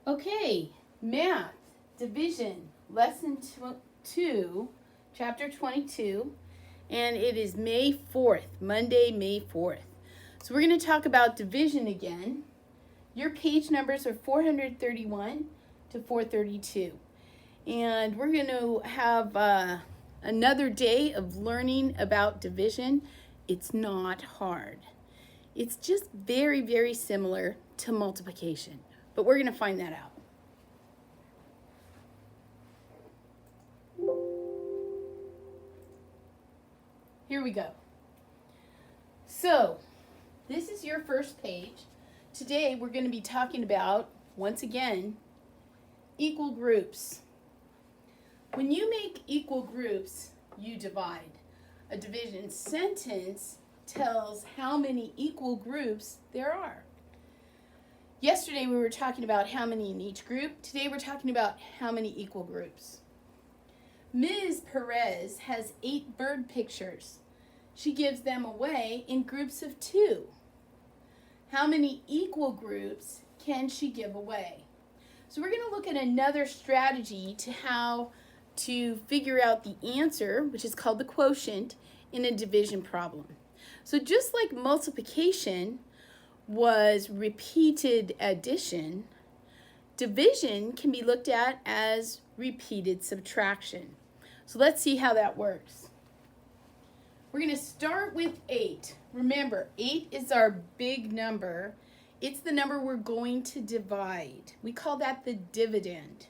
Okay, math, division, lesson 2, chapter 22, and it is May 4th, Monday, May 4th. So we're going to talk about division again. Your page numbers are 431 to 432. And we're going to have another day of learning about division. It's not hard. It's just very, very similar to multiplication. But we're going to find that out. Here we go. So, this is your first page. Today we're going to be talking about, once again, equal groups. When you make equal groups, you divide. A division sentence tells how many equal groups there are. Yesterday we were talking about how many in each group. Today we're talking about how many equal groups. Ms. Perez has 8 bird pictures. She gives them away in groups of 2. How many equal groups can she give away? So we're going to look at another strategy to how to figure out the answer, which is called the quotient, in a division problem. So just like multiplication was repeated addition, division can be looked at as repeated subtraction. So let's see how that works. We're going to start with 8. Remember, 8 is our big number. It's the number we're going to divide. We call that the dividend.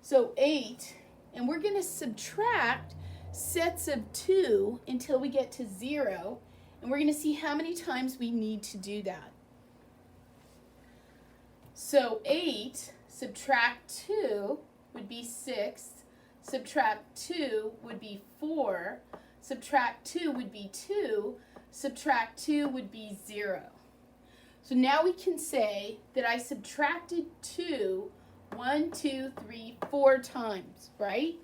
So 8, and we're going to subtract sets of 2 until we get to 0, and we're going to see how many times we need to do that. So 8 subtract 2 would be 6, subtract 2 would be 4, subtract 2 would be 2, subtract 2 would be 0. So now we can say that I subtracted 2 1, 2, 3, 4 times, right?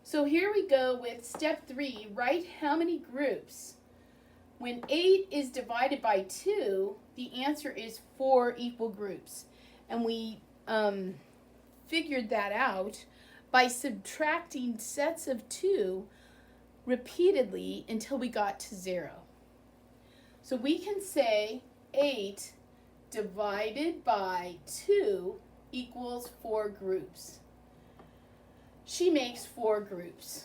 So here we go with step 3, write how many groups. When 8 is divided by 2, the answer is 4 equal groups. And we figured that out by subtracting sets of 2 repeatedly until we got to 0. So we can say 8 divided by 2 equals 4 groups. She makes 4 groups.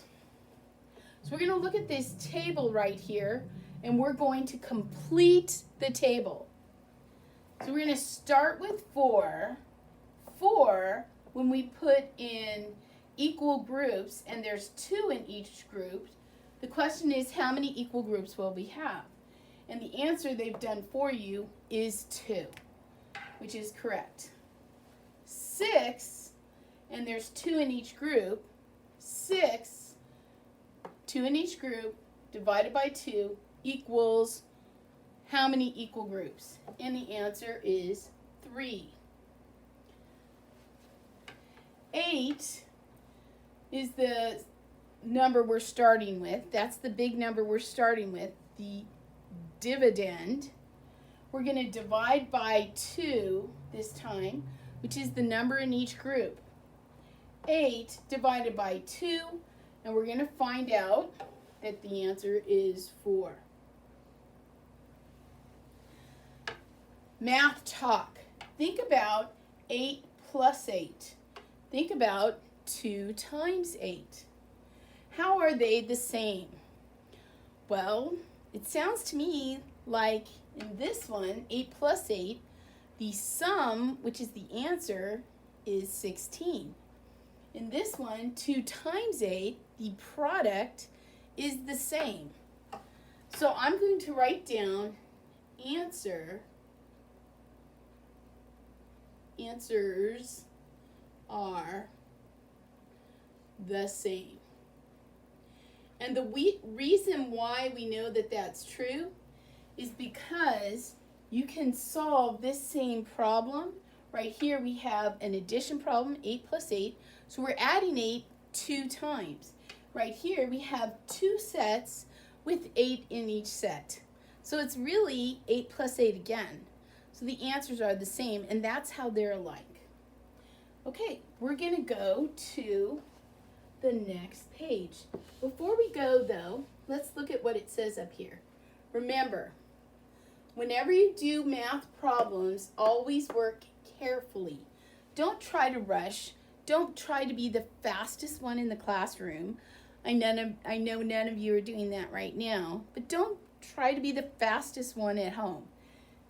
So we're going to look at this table right here, and we're going to complete the table. So we're going to start with 4. 4, when we put in equal groups, and there's 2 in each group, the question is how many equal groups will we have? And the answer they've done for you is 2, which is correct. 6, and there's 2 in each group. 6, 2 in each group, divided by 2, equals how many equal groups? And the answer is 3. 8 is the number we're starting with. That's the big number we're starting with, the dividend. We're going to divide by 2 this time, which is the number in each group. 8 divided by 2, and we're going to find out that the answer is 4. Math talk. Think about 8 plus 8. Think about 2 times 8. How are they the same? Well, it sounds to me like in this one, 8 plus 8, the sum, which is the answer, is 16. In this one, 2 times 8, the product is the same. So I'm going to write down answers are the same. And the reason why we know that that's true is because you can solve this same problem. Right here we have an addition problem, 8 plus 8. So we're adding 8 2 times. Right here we have 2 sets with 8 in each set. So it's really 8 plus 8 again. So the answers are the same, and that's how they're alike. Okay, we're going to go to the next page. Before we go, though, let's look at what it says up here. Remember, whenever you do math problems, always work carefully. Don't try to rush. Don't try to be the fastest one in the classroom. I know none of you are doing that right now, but don't try to be the fastest one at home.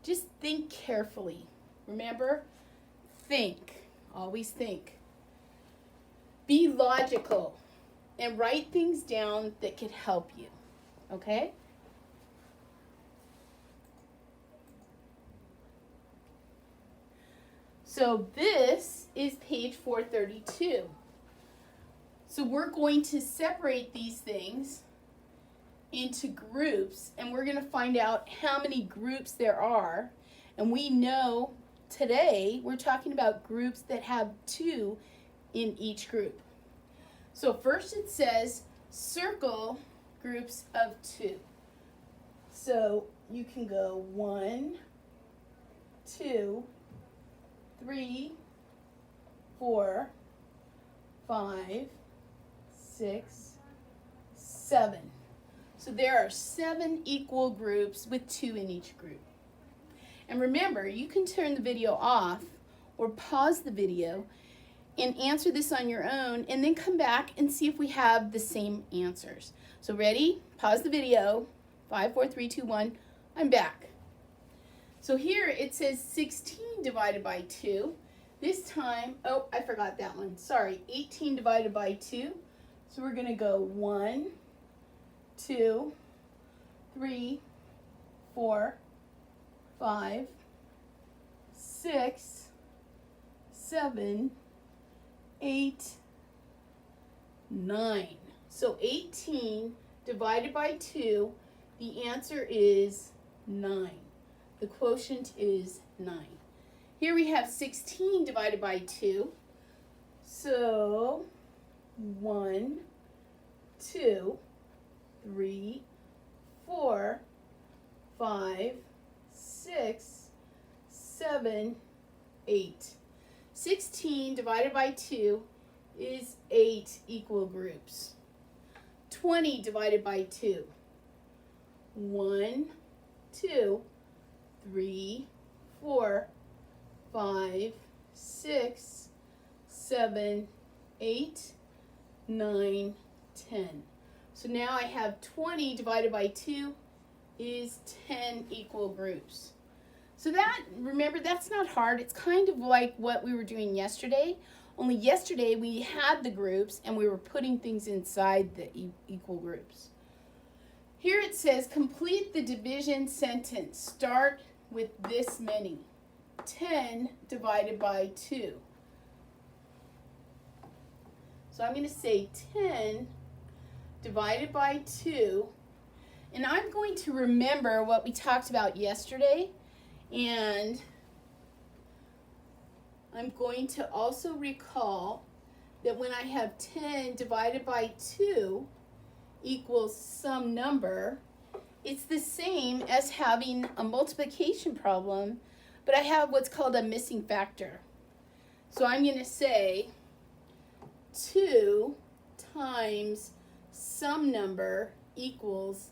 Just think carefully. Remember, think. Always think. Be logical and write things down that could help you, okay? So this is page 432. So we're going to separate these things into groups, and we're going to find out how many groups there are. And we know today we're talking about groups that have 2 in each group. So first it says circle groups of 2. So you can go 1, 2, 3, 4, 5, 6, 7. So there are 7 equal groups with 2 in each group. And remember, you can turn the video off or pause the video and answer this on your own, and then come back and see if we have the same answers. So ready? Pause the video. 5, 4, 3, 2, 1. I'm back. So here it says 16 divided by 2. This time, oh, I forgot that one. Sorry, 18 divided by 2. So we're going to go 1, 2, 3, 4, 5, 6, 7, 8, 9. So 18 divided by 2, the answer is 9. The quotient is 9. Here we have 16 divided by 2. So 1, 2, 3, 4, 5, 6, 7, 8. 16 divided by 2 is 8 equal groups. 20 divided by 2. 1, 2, 3, 4, 5, 6, 7, 8, 9, 10. So now I have 20 divided by 2 is 10 equal groups. So that, remember, that's not hard. It's kind of like what we were doing yesterday. Only yesterday we had the groups and we were putting things inside the equal groups. Here it says, complete the division sentence. Start with this many. 10 divided by 2. So I'm going to say 10 divided by 2. And I'm going to remember what we talked about yesterday. And I'm going to also recall that when I have 10 divided by 2 equals some number, it's the same as having a multiplication problem, but I have what's called a missing factor. So I'm going to say 2 times some number equals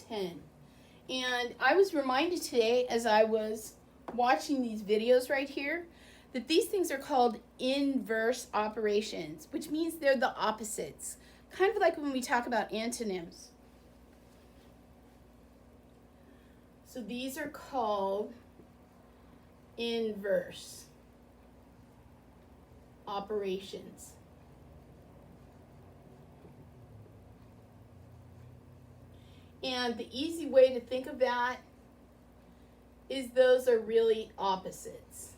10. And I was reminded today as I was watching these videos right here that these things are called inverse operations, which means they're the opposites. Kind of like when we talk about antonyms. So these are called inverse operations. And the easy way to think of that is those are really opposites.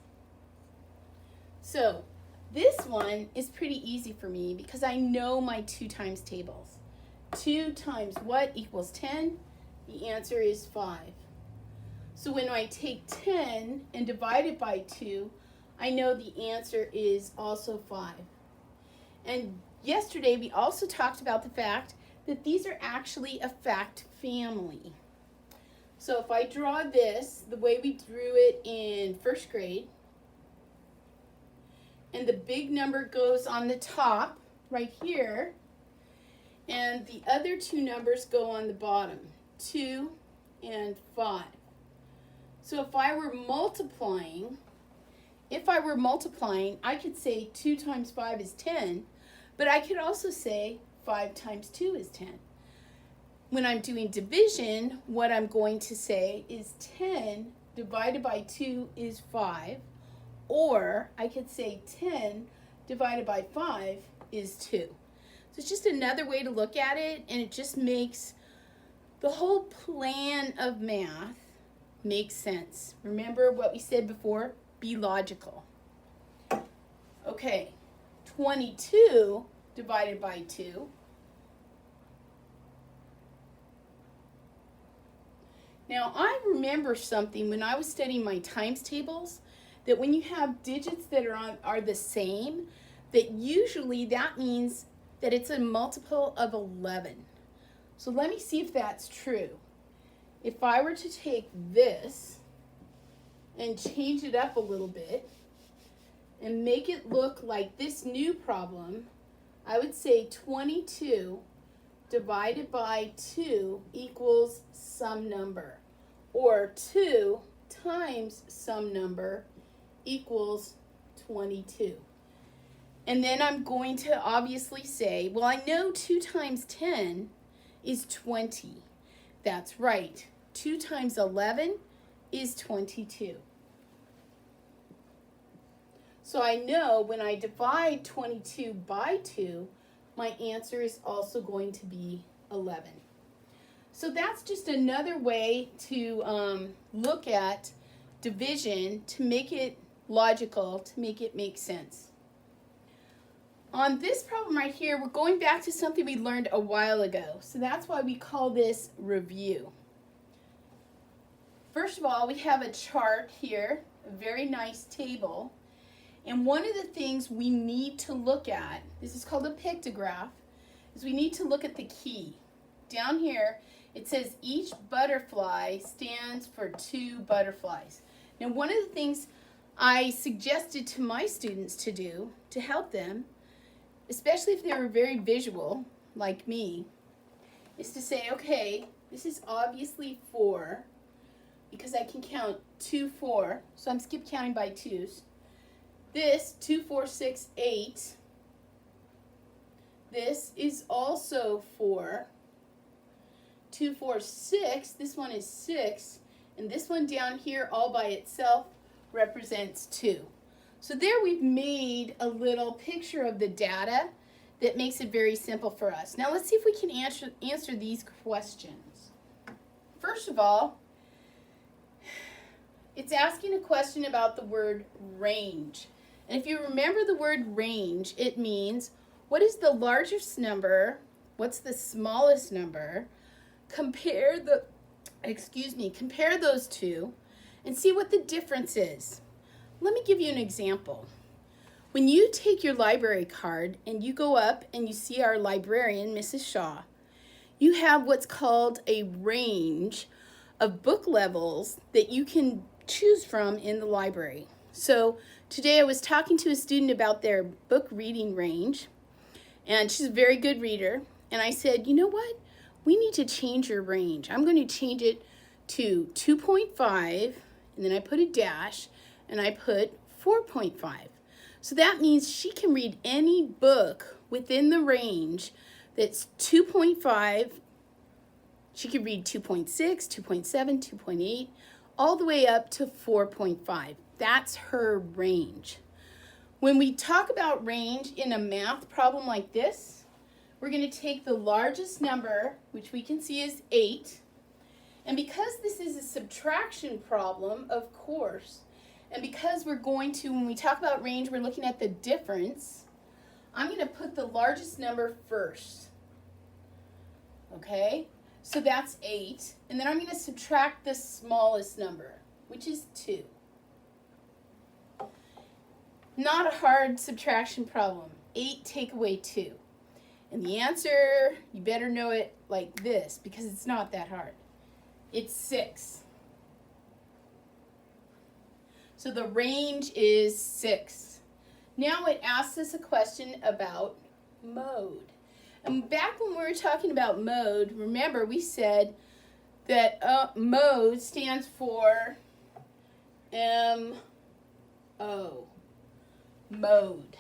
So this one is pretty easy for me because I know my 2 times tables. 2 times what equals 10? The answer is 5. So when I take 10 and divide it by 2, I know the answer is also 5. And yesterday we also talked about the fact that these are actually a fact family. So if I draw this the way we drew it in first grade, and the big number goes on the top right here, and the other two numbers go on the bottom, 2 and 5. So if I were multiplying, I could say 2 times 5 is 10, but I could also say 5 times 2 is 10. When I'm doing division, what I'm going to say is 10 divided by 2 is 5, or I could say 10 divided by 5 is 2. So it's just another way to look at it, and it just makes the whole plan of math make sense. Remember what we said before? Be logical. Okay, 22 divided by 2. Now, I remember something when I was studying my times tables, that when you have digits that are the same, that usually that means that it's a multiple of 11. So let me see if that's true. If I were to take this and change it up a little bit and make it look like this new problem, I would say 22 divided by 2 equals some number, or 2 times some number equals 22. And then I'm going to obviously say, well, I know 2 times 10 is 20. That's right. 2 times 11 is 22. So I know when I divide 22 by 2, my answer is also going to be 11. So that's just another way to look at division, to make it logical, to make it make sense. On this problem right here, we're going back to something we learned a while ago. So that's why we call this review. First of all, we have a chart here, a very nice table. And one of the things we need to look at, this is called a pictograph, is we need to look at the key. Down here, it says each butterfly stands for 2 butterflies. Now, one of the things I suggested to my students to do to help them, especially if they were very visual, like me, is to say, okay, this is obviously 4, because I can count 2, 4, so I'm skip counting by 2s. This, 2, 4, 6, 8. This is also 4. 2, 4, 6. This one is 6. And this one down here all by itself represents 2. So there we've made a little picture of the data that makes it very simple for us. Now let's see if we can answer these questions. First of all, it's asking a question about the word range. And if you remember the word range, it means what is the largest number, what's the smallest number, compare those two and see what the difference is. Let me give you an example. When you take your library card and you go up and you see our librarian, Mrs. Shaw, you have what's called a range of book levels that you can choose from in the library. So today I was talking to a student about their book reading range, and she's a very good reader, and I said, you know what? We need to change your range. I'm going to change it to 2.5, and then I put a dash, and I put 4.5. So that means she can read any book within the range that's 2.5. She could read 2.6, 2.7, 2.8, all the way up to 4.5. That's her range. When we talk about range in a math problem like this, we're going to take the largest number, which we can see is 8. And because this is a subtraction problem, of course, and because we're going to, when we talk about range, we're looking at the difference, I'm going to put the largest number first. Okay? So that's 8. And then I'm going to subtract the smallest number, which is 2. Not a hard subtraction problem. 8 take away 2. And the answer, you better know it like this, because it's not that hard. It's 6. So the range is 6. Now it asks us a question about mode. And back when we were talking about mode, remember we said that mode stands for M-O, mode.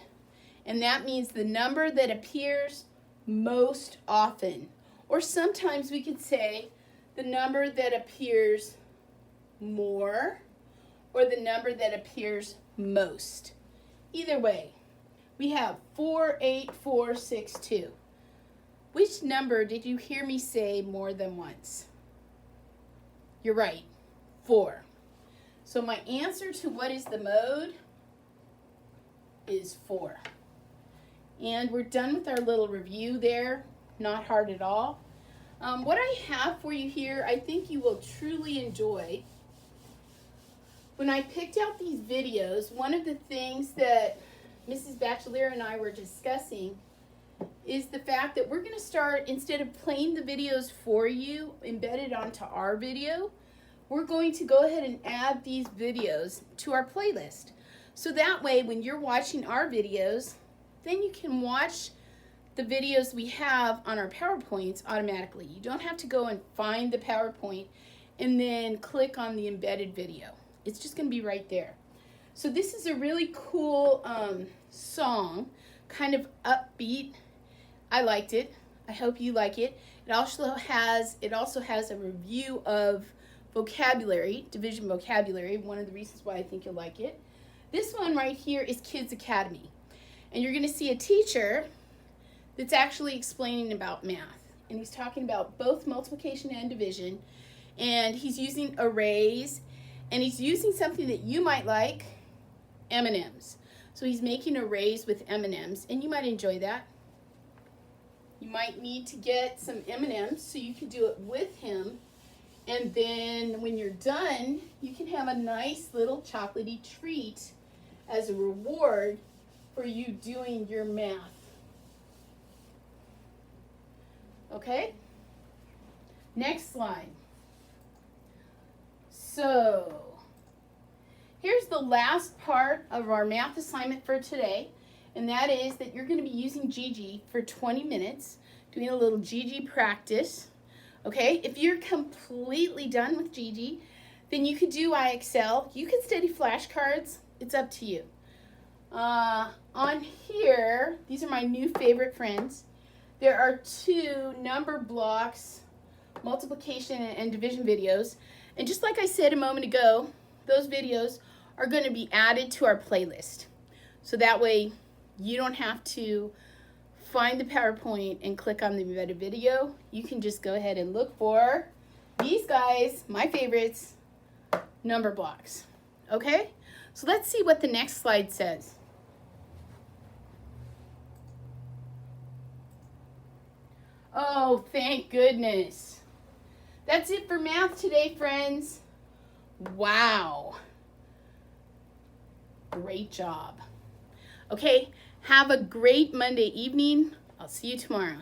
And that means the number that appears most often. Or sometimes we could say the number that appears more or the number that appears most. Either way, we have 48462. Which number did you hear me say more than once? You're right, 4. So my answer to what is the mode is 4. And we're done with our little review there. Not hard at all. What I have for you here, I think you will truly enjoy. When I picked out these videos, one of the things that Mrs. Bachelier and I were discussing is the fact that we're going to start, instead of playing the videos for you embedded onto our video, we're going to go ahead and add these videos to our playlist. So that way, when you're watching our videos, then you can watch the videos we have on our PowerPoints automatically. You don't have to go and find the PowerPoint and then click on the embedded video. It's just going to be right there. So this is a really cool song, kind of upbeat. I liked it. I hope you like it. It also has a review of vocabulary, division vocabulary, one of the reasons why I think you'll like it. This one right here is Kids Academy. And you're going to see a teacher that's actually explaining about math. And he's talking about both multiplication and division. And he's using arrays. And he's using something that you might like, M&Ms. So he's making arrays with M&Ms. And you might enjoy that. You might need to get some M&Ms so you can do it with him. And then when you're done, you can have a nice little chocolatey treat as a reward for you doing your math. Okay? Next slide. So, here's the last part of our math assignment for today, and that is that you're going to be using Gigi for 20 minutes, doing a little Gigi practice. Okay? If you're completely done with Gigi, then you could do IXL. You can study flashcards. It's up to you. On here, these are my new favorite friends. There are 2 number blocks, multiplication and division videos. And just like I said a moment ago, those videos are going to be added to our playlist. So that way you don't have to find the PowerPoint and click on the embedded video. You can just go ahead and look for these guys, my favorites, number blocks. Okay? So let's see what the next slide says. Oh, thank goodness. That's it for math today, friends. Wow. Great job. Okay, have a great Monday evening. I'll see you tomorrow.